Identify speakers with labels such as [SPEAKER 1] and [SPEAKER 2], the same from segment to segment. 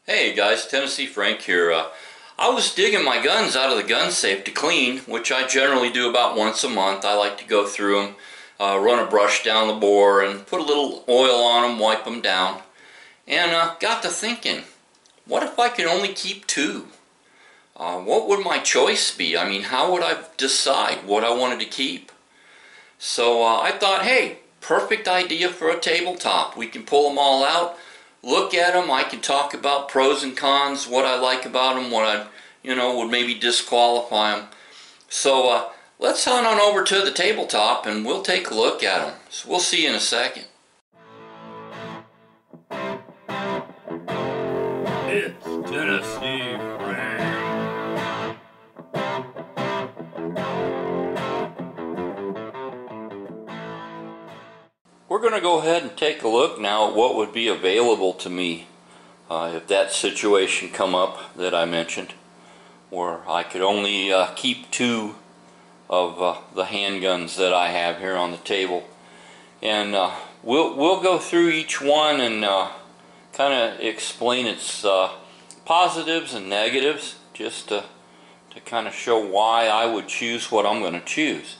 [SPEAKER 1] Hey guys, Tennessee.Frank here. I was digging my guns out of the gun safe to clean, which I generally do about once a month. I like to go through them, run a brush down the bore, and put a little oil on them, wipe them down. And got to thinking, what if I could only keep two? What would my choice be? I mean, how would I decide what I wanted to keep? So I thought, hey, perfect idea for a tabletop. We can pull them all out, look at them. I can talk about pros and cons, what I like about them, what I, would maybe disqualify them. So let's head on over to the tabletop and we'll take a look at them. So we'll see you in a second.
[SPEAKER 2] It's Tennessee.Frank.
[SPEAKER 1] We're going to go ahead and take a look now at what would be available to me if that situation come up that I mentioned, where I could only keep two of the handguns that I have here on the table. And we'll go through each one and kind of explain its positives and negatives, just to kind of show why I would choose what I'm going to choose.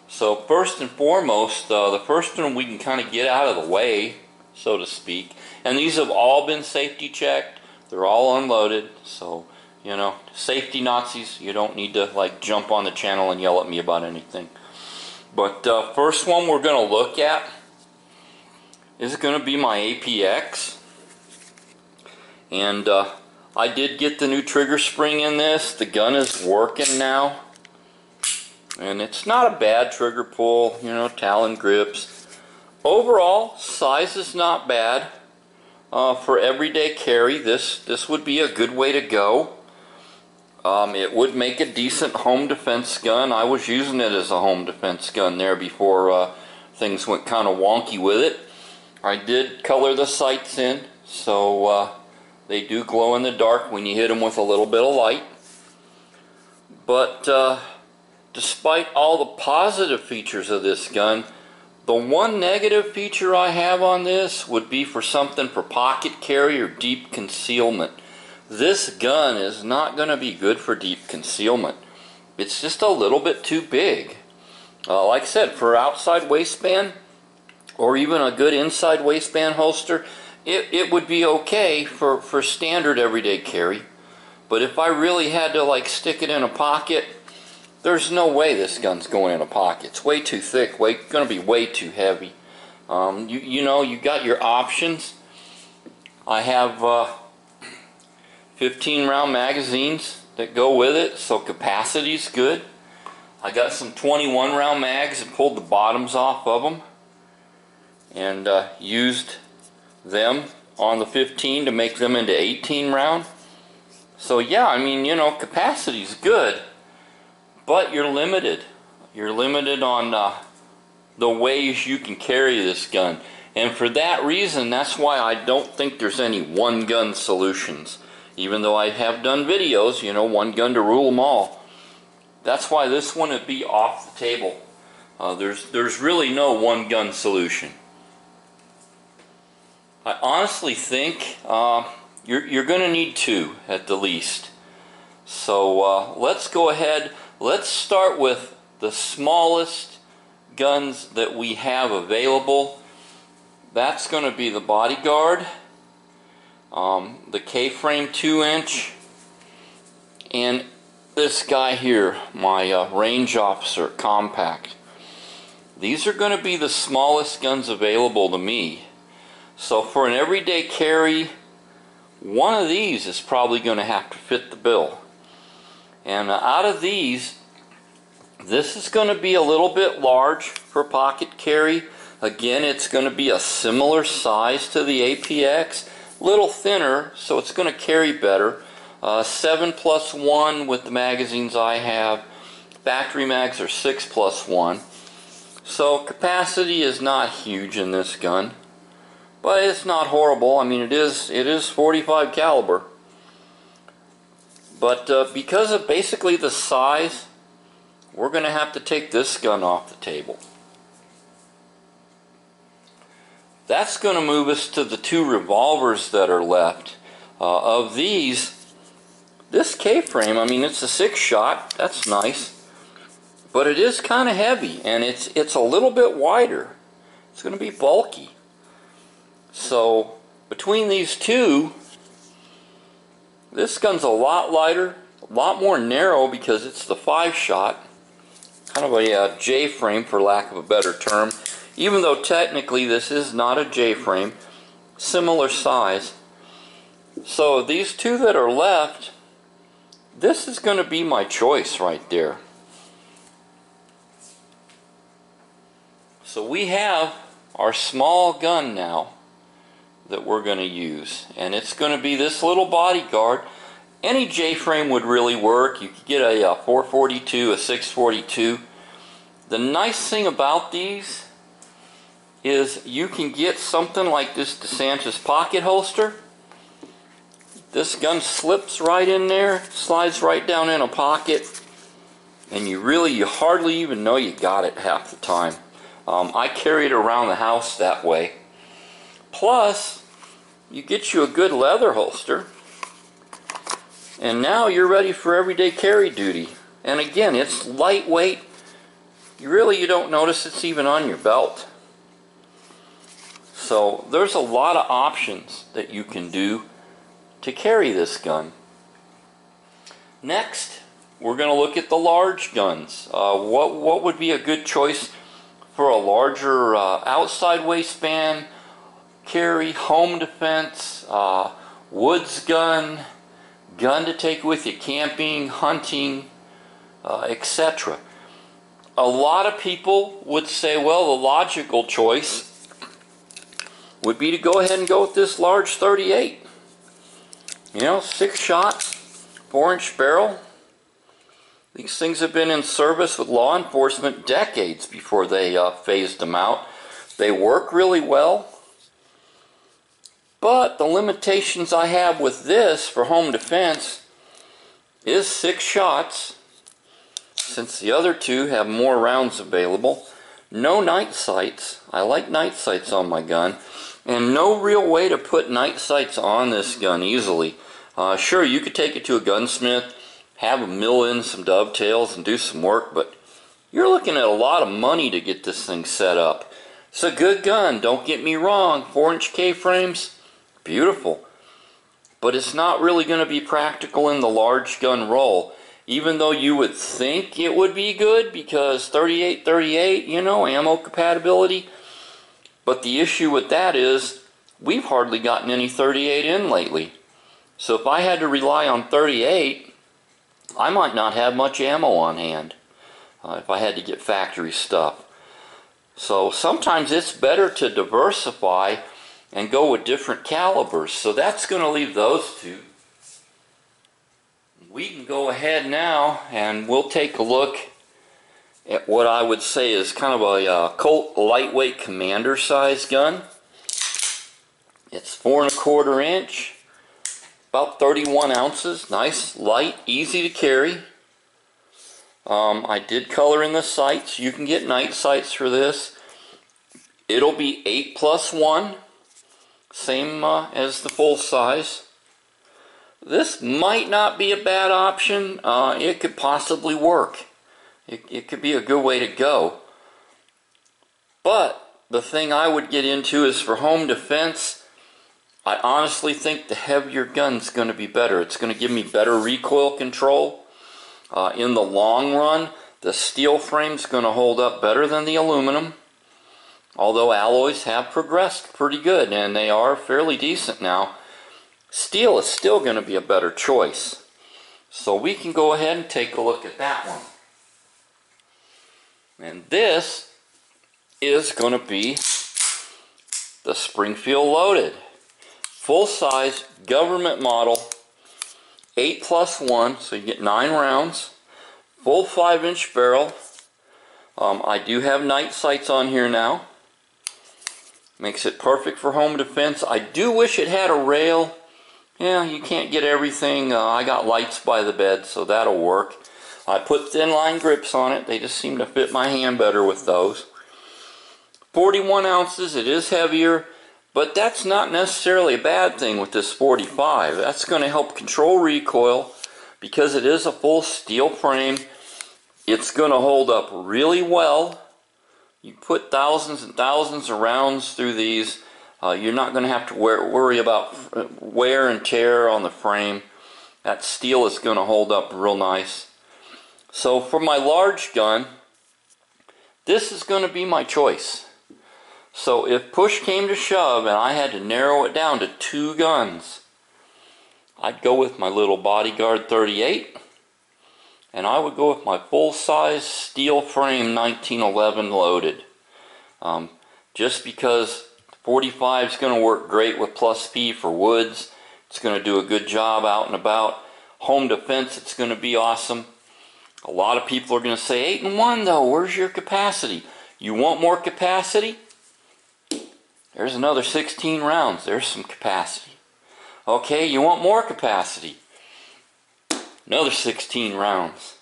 [SPEAKER 1] So first and foremost, the first one we can kind of get out of the way, so to speak. And these have all been safety checked. They're all unloaded. So, safety Nazis, you don't need to like jump on the channel and yell at me about anything. But first one we're going to look at is going to be my APX. And I did get the new trigger spring in this. The gun is working now. And it's not a bad trigger pull, Talon grips. Overall, size is not bad. For everyday carry, this would be a good way to go. It would make a decent home defense gun. I was using it as a home defense gun there before things went kind of wonky with it. I did color the sights in, so they do glow in the dark when you hit them with a little bit of light. But despite all the positive features of this gun, the one negative feature I have on this would be for something for pocket carry or deep concealment. This gun is not going to be good for deep concealment. It's just a little bit too big. Like I said, for outside waistband or even a good inside waistband holster, it would be okay for standard everyday carry. But if I really had to like stick it in a pocket, there's no way this gun's going in a pocket. It's way too thick, going to be way too heavy. You got your options. I have 15 round magazines that go with it, so capacity's good. I got some 21 round mags and pulled the bottoms off of them and used them on the 15 to make them into 18 round. So yeah, I mean, capacity's good. But you're limited. You're limited on the ways you can carry this gun. And for that reason, that's why I don't think there's any one gun solutions. Even though I have done videos, one gun to rule them all. That's why this one would be off the table. There's really no one gun solution. I honestly think you're going to need two at the least. So let's go ahead. Let's start with the smallest guns that we have available. That's going to be the Bodyguard, the K-frame 2-inch, and this guy here, my Range Officer Compact. These are going to be the smallest guns available to me. So for an everyday carry, one of these is probably going to have to fit the bill. And out of these, this is going to be a little bit large for pocket carry. Again, it's going to be a similar size to the APX, a little thinner, so it's going to carry better. 7+1 with the magazines I have. Factory mags are 6+1. So capacity is not huge in this gun, but it's not horrible. I mean, it is 45 caliber. But because of basically the size, we're going to have to take this gun off the table. That's going to move us to the two revolvers that are left. Of these, this K-frame, I mean, it's a 6-shot. That's nice. But it is kind of heavy, and it's a little bit wider. It's going to be bulky. So, between these two, this gun's a lot lighter, a lot more narrow because it's the 5-shot. Kind of a J-frame, for lack of a better term. Even though technically this is not a J-frame. Similar size. So these two that are left, this is going to be my choice right there. So we have our small gun now that we're going to use, and it's going to be this little bodyguard. Any J-frame would really work. You could get a 442, a 642. The nice thing about these is you can get something like this DeSantis pocket holster. This gun slips right in there, slides right down in a pocket, and you hardly even know you got it half the time. I carry it around the house that way. Plus, you get you a good leather holster, and now you're ready for everyday carry duty. And again, it's lightweight. You don't notice it's even on your belt. So there's a lot of options that you can do to carry this gun. Next, we're going to look at the large guns. What would be a good choice for a larger outside waistband carry, home defense, woods gun to take with you camping, hunting, etc. A lot of people would say, well, the logical choice would be to go ahead and go with this large 38. 6-shot, 4-inch barrel. These things have been in service with law enforcement decades before they phased them out. They work really well. But the limitations I have with this for home defense is 6 shots, since the other two have more rounds available. No night sights. I like night sights on my gun. And no real way to put night sights on this gun easily. Sure, you could take it to a gunsmith, have them mill in some dovetails and do some work, but you're looking at a lot of money to get this thing set up. It's a good gun, don't get me wrong. 4-inch K-frames, beautiful. But it's not really going to be practical in the large gun role. Even though you would think it would be good because 38-38, ammo compatibility. But the issue with that is we've hardly gotten any 38 in lately. So if I had to rely on 38, I might not have much ammo on hand if I had to get factory stuff. So sometimes it's better to diversify and go with different calibers. So that's going to leave those two. We can go ahead now and we'll take a look at what I would say is kind of a Colt lightweight commander size gun. It's 4 1/4 inch, about 31 ounces, nice, light, easy to carry. I did color in the sights. You can get night sights for this. It'll be 8+1, same as the full size. This might not be a bad option. It could possibly work. It could be a good way to go. But the thing I would get into is for home defense, I honestly think the heavier gun's going to be better. It's going to give me better recoil control. In the long run, the steel frame's going to hold up better than the aluminum. Although alloys have progressed pretty good, and they are fairly decent now. Steel is still going to be a better choice. So we can go ahead and take a look at that one. And this is going to be the Springfield Loaded. Full-size government model, 8+1, so you get 9 rounds. Full 5-inch barrel. I do have night sights on here now. Makes it perfect for home defense. I do wish it had a rail. Yeah, you can't get everything. I got lights by the bed, so that'll work. I put thin line grips on it. They just seem to fit my hand better with those. 41 ounces. It is heavier, But that's not necessarily a bad thing with this 45. That's going to help control recoil because it is a full steel frame. It's going to hold up really well. You put thousands and thousands of rounds through these. You're not going to have to worry about wear and tear on the frame. That steel is going to hold up real nice. So for my large gun, this is going to be my choice. So if push came to shove and I had to narrow it down to 2 guns, I'd go with my little Bodyguard 38, and I would go with my full-size steel frame 1911 loaded. Just because 45 is going to work great with plus P for woods. It's going to do a good job out and about. Home defense, it's going to be awesome. A lot of people are going to say, 8-1 though, where's your capacity? You want more capacity? There's another 16 rounds. There's some capacity. Okay, you want more capacity? Another 16 rounds.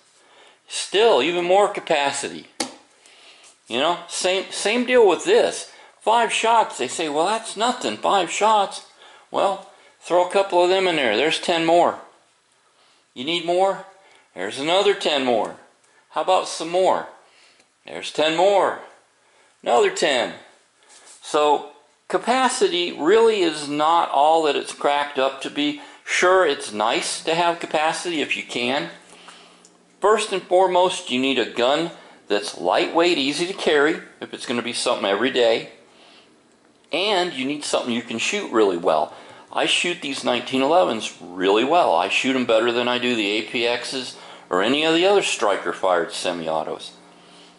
[SPEAKER 1] Still, even more capacity. You know, same deal with this. 5 shots, they say, well, that's nothing. 5 shots. Well, throw a couple of them in there. There's 10 more. You need more? There's another 10 more. How about some more? There's 10 more. Another 10. So, capacity really is not all that it's cracked up to be. Sure, it's nice to have capacity if you can. First and foremost, you need a gun that's lightweight, easy to carry, if it's going to be something every day. And you need something you can shoot really well. I shoot these 1911s really well. I shoot them better than I do the APXs or any of the other striker-fired semi-autos.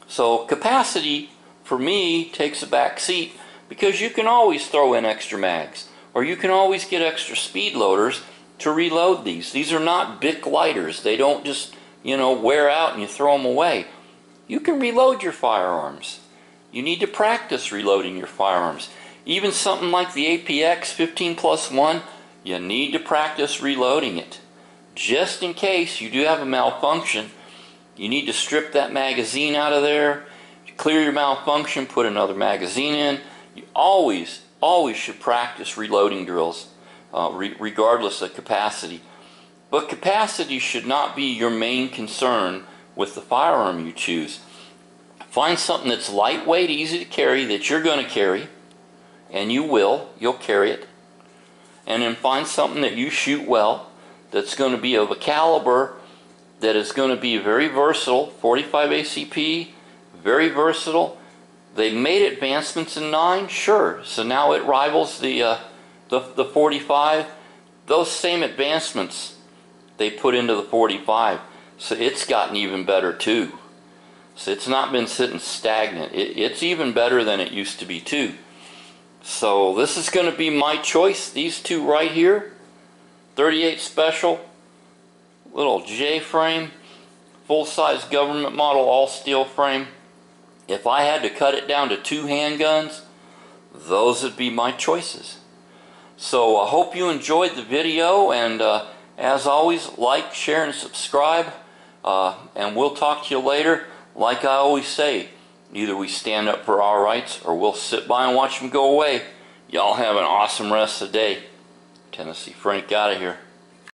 [SPEAKER 1] So capacity, for me, takes a back seat, because you can always throw in extra mags, or you can always get extra speed loaders to reload these. These are not Bic lighters. They don't just, wear out and you throw them away. You can reload your firearms. You need to practice reloading your firearms. Even something like the APX 15+1, you need to practice reloading it. Just in case you do have a malfunction, you need to strip that magazine out of there, clear your malfunction, put another magazine in. You always should practice reloading drills, regardless of capacity. But capacity should not be your main concern with the firearm you choose. Find something that's lightweight, easy to carry, that you're going to carry, and you'll carry it. And then find something that you shoot well, that's going to be of a caliber that is going to be very versatile. 45 ACP, very versatile. They made advancements in 9, sure. So now it rivals the 45. Those same advancements they put into the 45. So it's gotten even better too. So it's not been sitting stagnant. It's even better than it used to be too. So this is going to be my choice. These two right here. 38 Special, little J frame, full-size government model all steel frame. If I had to cut it down to 2 handguns, those would be my choices. So I hope you enjoyed the video, and as always, like, share, and subscribe, and we'll talk to you later. Like I always say, either we stand up for our rights or we'll sit by and watch them go away. Y'all have an awesome rest of the day. Tennessee Frank out of here.